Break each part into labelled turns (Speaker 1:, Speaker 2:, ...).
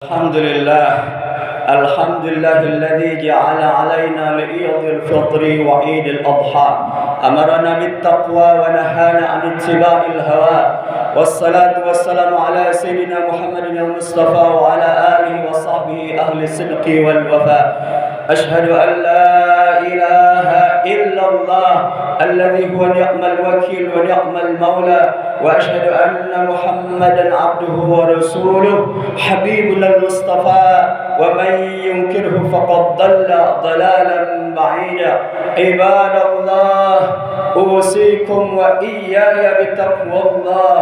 Speaker 1: الحمد لله الذي جعل علينا لعيد الفطر وعيد الأضحى أمرنا بالتقوى ونهانا عن اتباع الهوى والصلاة والسلام على سيدنا محمد المصطفى وعلى آله وصحبه أهل الصدق والوفاء أشهد أن لا إله إلا الله الذي هو نعم الوكيل ونعم المولى وأشهد أن محمدا عبده ورسوله حبيبنا المصطفى ومن ينكره فقد ضل ضلالا بعيدا عباد الله أوصيكم وإياي بتقوى الله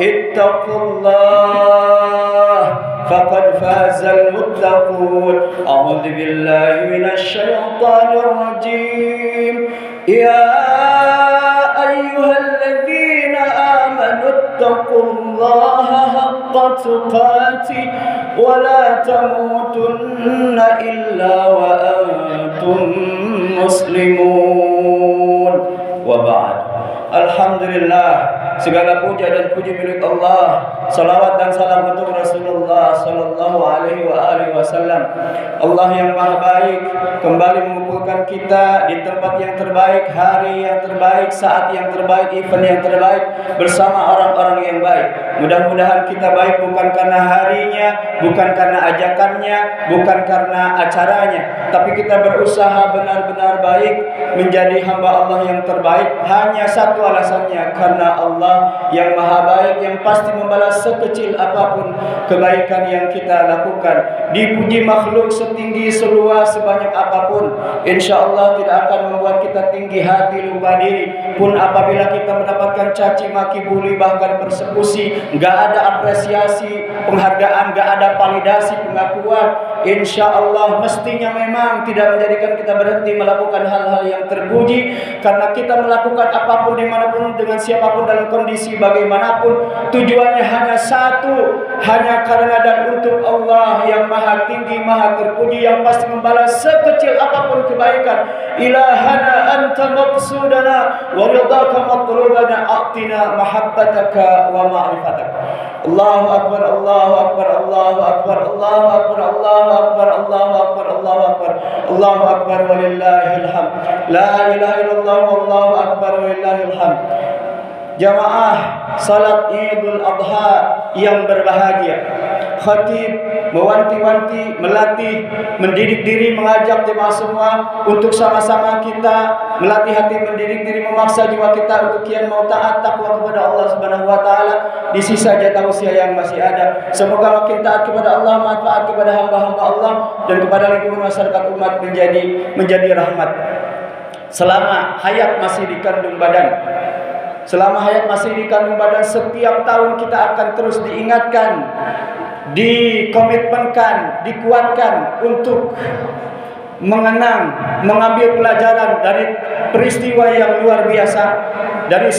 Speaker 1: اتقوا الله فقد فاز المتقون أعوذ بالله من الشيطان الرجيم يا أيها الذين آمنوا اتقوا الله حق تقاته ولا تموتن إلا وأنتم مسلمون وبعد. Alhamdulillah, segala puja dan puji milik Allah. Salawat dan salam untuk Rasulullah sallallahu alaihi wasallam. Allah yang Maha Baik kembali mengumpulkan kita di tempat yang terbaik, hari yang terbaik, saat yang terbaik, event yang terbaik bersama orang-orang yang baik. Mudah-mudahan kita baik bukan karena harinya, bukan karena ajakannya, bukan karena acaranya, tapi kita berusaha benar-benar baik menjadi hamba Allah yang terbaik. Hanya satu alasannya, karena Allah yang Maha Baik yang pasti membalas sekecil apapun kebaikan yang kita lakukan. Dipuji makhluk setinggi seluas sebanyak apapun, insya Allah tidak akan membuat kita tinggi hati lupa diri. Pun apabila kita mendapatkan caci maki, bully, bahkan persekusi, gak ada apresiasi, penghargaan, gak ada validasi, pengakuan, insya Allah mestinya memang tidak menjadikan kita berhenti melakukan hal-hal yang terpuji. Karena kita melakukan apapun dimanapun dengan siapapun dalam kondisi bagaimanapun, tujuannya hanya satu, hanya karena dan untuk Allah yang Maha Tinggi, Maha Terpuji, yang pasti membalas sekecil apapun kebaikan. Ilahana anta maqsudana wa ridaka matlubana a'tina mahabbataka wa ma'rifataka. Allahu akbar, Allahu akbar, Allahu akbar, Allahu akbar, Allahu akbar, Allahu akbar, Allahu akbar, Allahu akbar walillahil hamd. La ilaha illallah wallahu akbar walillahil hamd. Jamaah salat Idul Adha yang berbahagia, khatib mewanti-wanti, melatih, mendidik diri, mengajak jemaah semua untuk sama-sama kita melatih hati, mendidik diri, memaksa jiwa kita untuk kian mau taat takwa kepada Allah Subhanahu wa taala di sisa jatah usia yang masih ada. Semoga makin taat kepada Allah, manfaat kepada hamba-hamba Allah dan kepada lingkungan masyarakat umat menjadi rahmat. Selama hayat masih dikandung badan, selama hayat masih dikandung badan, setiap tahun kita akan terus diingatkan, dikomitmenkan, dikuatkan untuk mengenang, mengambil pelajaran dari peristiwa yang luar biasa, dari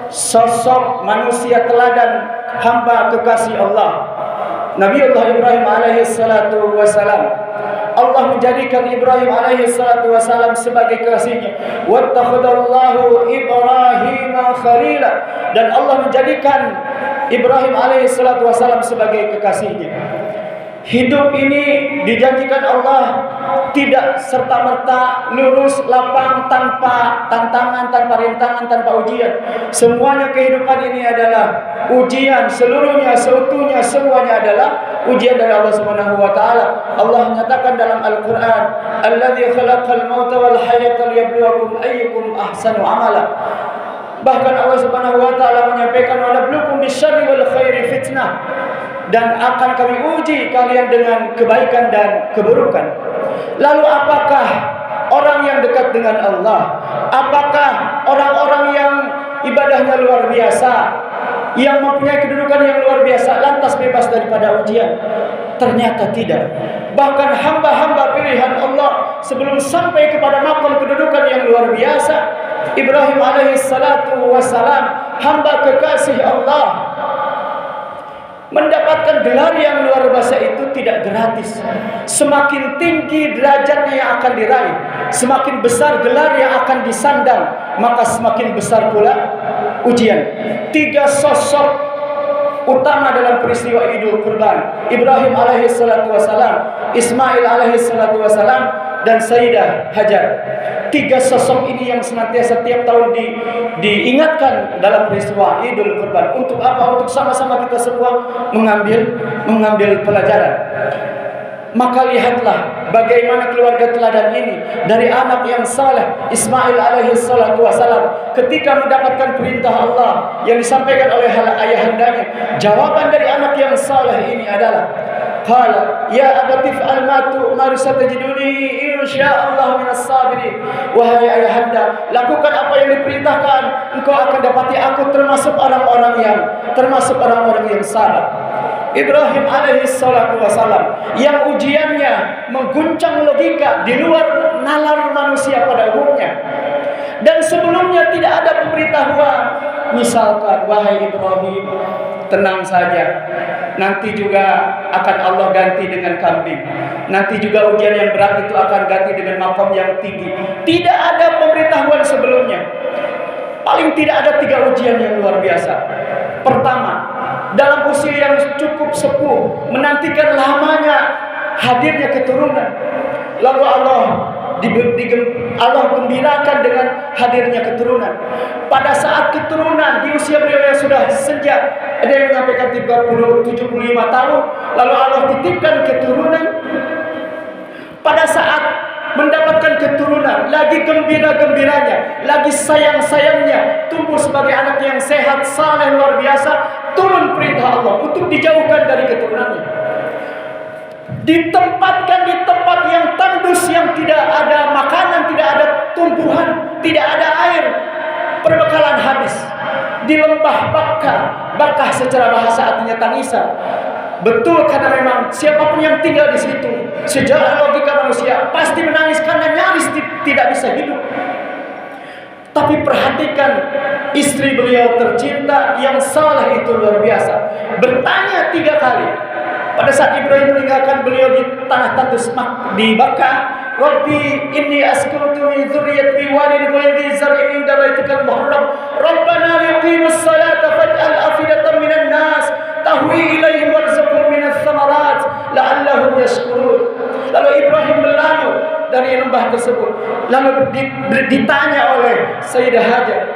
Speaker 1: sosok manusia teladan, hamba kekasih Allah, Nabiullah Ibrahim alaihi salatu wassalam. Allah menjadikan Ibrahim alaihi salatu wassalam sebagai kekasihnya. Wattakhadallahu Ibrahim khalila, dan Allah menjadikan Ibrahim alaihi salatu wassalam sebagai kekasihnya. Hidup ini dijanjikan Allah tidak serta-merta lurus, lapang, tanpa tantangan, tanpa rintangan, tanpa ujian. Semuanya kehidupan ini adalah ujian, seluruhnya, seutuhnya, semuanya adalah ujian dari Allah Subhanahu wa taala. Allah menyatakan dalam Al-Qur'an, "Alladzi khalaqal mauta wal hayata liyabluwakum ayyukum ahsanu amala." Bahkan Allah Subhanahu wa taala menyampaikan, "Wa nabluukum bisyarri wal khairi fitnah." Dan akan kami uji kalian dengan kebaikan dan keburukan. Lalu apakah orang yang dekat dengan Allah, apakah orang-orang yang ibadahnya luar biasa, yang mempunyai kedudukan yang luar biasa, lantas bebas daripada ujian? Ternyata tidak. Bahkan hamba-hamba pilihan Allah sebelum sampai kepada maqam kedudukan yang luar biasa, Ibrahim alaihi salatu wassalam, hamba kekasih Allah, mendapatkan gelar yang luar biasa itu tidak gratis. Semakin tinggi derajatnya yang akan diraih, semakin besar gelar yang akan disandang, maka semakin besar pula ujian. Tiga sosok utama dalam peristiwa Idul Kurban. Ibrahim alaihi salatu wasalam, Ismail alaihi salatu wasalam, dan Sayyidah Hajar. 3 sosok ini yang senantiasa tiap tahun diingatkan dalam peristiwa Idul Kurban. Untuk apa? Untuk sama-sama kita semua mengambil pelajaran. Maka lihatlah bagaimana keluarga teladan ini dari anak yang saleh Ismail alaihi salatu wasalam, ketika mendapatkan perintah Allah yang disampaikan oleh ayahandanya, jawaban dari anak yang saleh ini adalah qala ya abati fa'al ma tu'mar satajiduni insyaallah minas sabirin. Wahai ayahanda, lakukan apa yang diperintahkan, engkau akan dapati aku termasuk orang-orang yang sabar. Ibrahim alaihi salatu wasalam yang ujiannya mengguncang logika di luar nalar manusia pada umumnya. Dan sebelumnya tidak ada pemberitahuan. Misalkan, wahai Ibrahim, tenang saja, nanti juga akan Allah ganti dengan kambing. Nanti juga ujian yang berat itu akan ganti dengan makom yang tinggi. Tidak ada pemberitahuan sebelumnya. Paling tidak ada 3 ujian yang luar biasa. Pertama, dalam usia yang cukup sepuh, menantikan lamanya hadirnya keturunan. Lalu Allah gembirakan dengan hadirnya keturunan. Pada saat keturunan di usia beliau yang sudah senja, ada yang menyampaikan 75 tahun, lalu Allah titipkan keturunan. Pada saat mendapatkan keturunan, lagi gembira-gembiranya, lagi sayang-sayangnya, tumbuh sebagai anak yang sehat, saleh, luar biasa, turun perintah Allah untuk dijauhkan dari keturunannya. Ditempatkan di tempat yang tandus, yang tidak ada makanan, tidak ada tumbuhan, tidak ada air, perbekalan habis. Di lembah Bakkah secara bahasa artinya tangisan. Betul, karena memang siapapun yang tinggal di situ, sejarah logika manusia pasti menangis karena nyaris tidak bisa hidup. Tapi perhatikan istri beliau tercinta yang saleh itu luar biasa, bertanya 3 kali. Pada saat Ibrahim meninggalkan beliau di tanah tandus di Bakkah, Rabbi inni askuntu min dzurriyyati biwadin ghairi zar'in inda baitikal muharram Rabbana liqimus salata faj'al afidatan minan nas tahwi ilaihim warzuqhum minas thamarat la'allahum yashkurun. Lalu Ibrahim berlalu dari lembah tersebut, lalu ditanya oleh Sayyidah Hajar,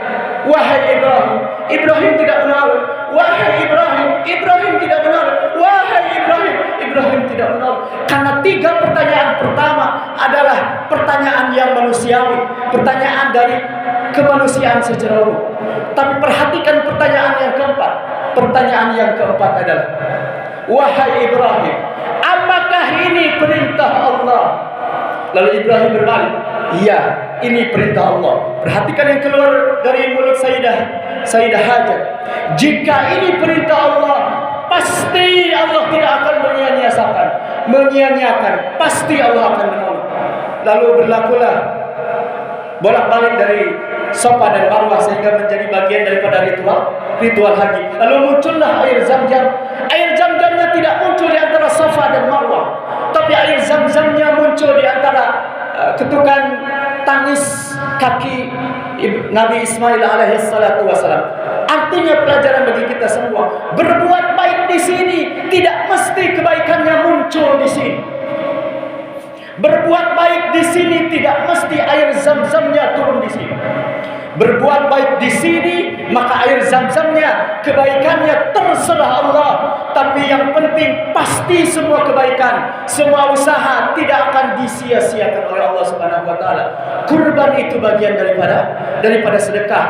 Speaker 1: wahai Ibrahim, Ibrahim tidak menolak. Wahai Ibrahim, Ibrahim tidak menolak. Wahai Ibrahim, Ibrahim tidak menolak. Karena 3 pertanyaan pertama adalah pertanyaan yang manusiawi, pertanyaan dari kemanusiaan secara umum. Tapi perhatikan pertanyaan yang keempat. Pertanyaan yang keempat adalah, wahai Ibrahim, apakah ini perintah Allah? Lalu Ibrahim berbalik, iya, ini perintah Allah. Perhatikan yang keluar dari mulut Sayyidah Hajar. Jika ini perintah Allah, pasti Allah tidak akan menyia-nyiakan. Pasti Allah akan menolong. Lalu berlakulah bolak-balik dari Safa dan Marwah sehingga menjadi bagian daripada ritual haji. Lalu muncullah air Zam-Zam. Air Zam-Zamnya tidak muncul di antara Safa dan Marwah, tapi air Zam-Zamnya muncul di antara ketukan tangis kaki Nabi Ismail alaihi salatu wasalam. Artinya pelajaran bagi kita semua, berbuat baik di sini tidak mesti kebaikannya muncul di sini. Berbuat baik di sini tidak mesti air Zam-Zamnya turun di sini. Berbuat baik di sini, maka air Zam-Zamnya, kebaikannya terserah Allah. Tapi yang penting pasti semua kebaikan, semua usaha tidak akan disia-siakan oleh Allah Subhanahu wa taala. Kurban itu bagian daripada sedekah.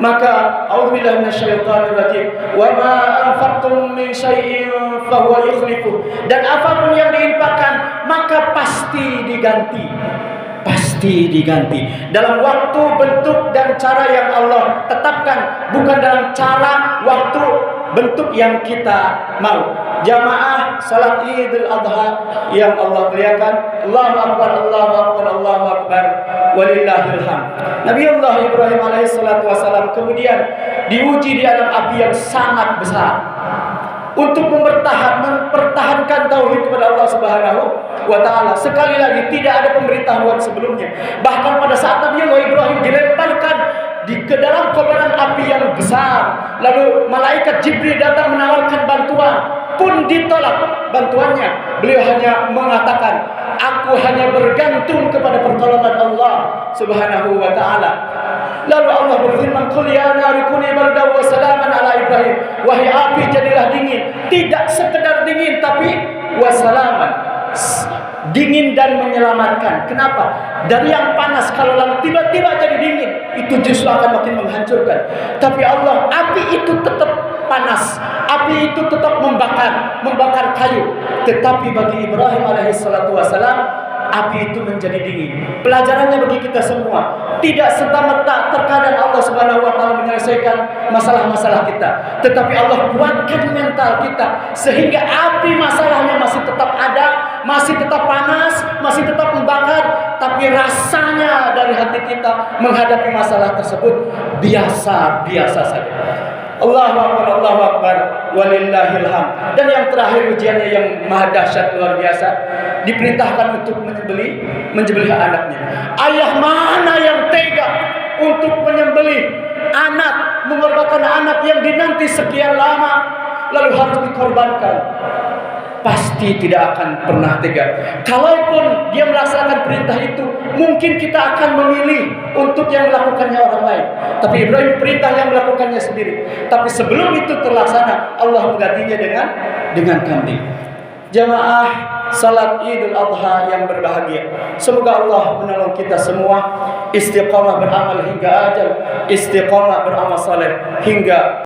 Speaker 1: Maka a'udzubillahi minasyaitonir rajim. Wa ma anfaqtum min syai'in fa huwa yukhlifu. Dan apapun yang diinfakkan maka pasti diganti. Pasti diganti dalam waktu, bentuk, dan cara yang Allah tetapkan, bukan dalam cara, waktu, bentuk yang kita mau. Jamaah salat Idul Adha yang Allah muliakan, Allahu Akbar, Allahu Akbar, Allahu Akbar, walillahil hamd. Nabi Allah Ibrahim alaihi salatu wasalam kemudian diuji di alam api yang sangat besar untuk mempertahankan tauhid kepada Allah Subhanahu wa taala. Sekali lagi tidak ada pemberitahuan sebelumnya. Bahkan pada saat Nabi Allah Ibrahim dilemparkan
Speaker 2: ke dalam kobaran api yang besar. Lalu malaikat Jibril datang menawarkan bantuan, pun ditolak bantuannya. Beliau hanya mengatakan, aku hanya bergantung kepada pertolongan Allah Subhanahu wa taala. Lalu Allah berfirman, "Qul ya naru kuni bardan wa salaman ala Ibrahim." Wahai api, jadilah dingin. Tidak sekedar dingin, tapi wa salaman, dingin dan menyelamatkan. Kenapa? Dari yang panas kalau lalu tiba-tiba jadi dingin, itu justru akan makin menghancurkan. Tapi Allah, api itu tetap panas, api itu tetap membakar kayu. Tetapi bagi Ibrahim alaihissalatu wassalam, api itu menjadi dingin. Pelajarannya bagi kita semua, tidak serta-merta terkadang Allah Subhanahu wa taala menyelesaikan masalah-masalah kita, tetapi Allah kuatkan mental kita sehingga api masalahnya masih tetap ada, masih tetap panas, masih tetap membakar, tapi rasanya dari hati kita menghadapi masalah tersebut biasa-biasa saja. Allahu Akbar, Allahu Akbar, walillahil hamd. Dan yang terakhir ujiannya yang maha dahsyat luar biasa, diperintahkan untuk menyembelih anaknya. Ayah mana yang tega untuk menyembelih anak, mengorbankan anak yang dinanti sekian lama lalu harus dikorbankan? Pasti tidak akan pernah tega. Kalaupun dia melaksanakan perintah itu, mungkin kita akan memilih untuk yang melakukannya orang lain. Tapi Ibrahim perintah yang melakukannya sendiri. Tapi sebelum itu terlaksana, Allah menggantinya dengan kambing. Jamaah salat Idul Adha yang berbahagia, semoga Allah menolong kita semua istiqamah beramal hingga ajal, istiqamah beramal saleh hingga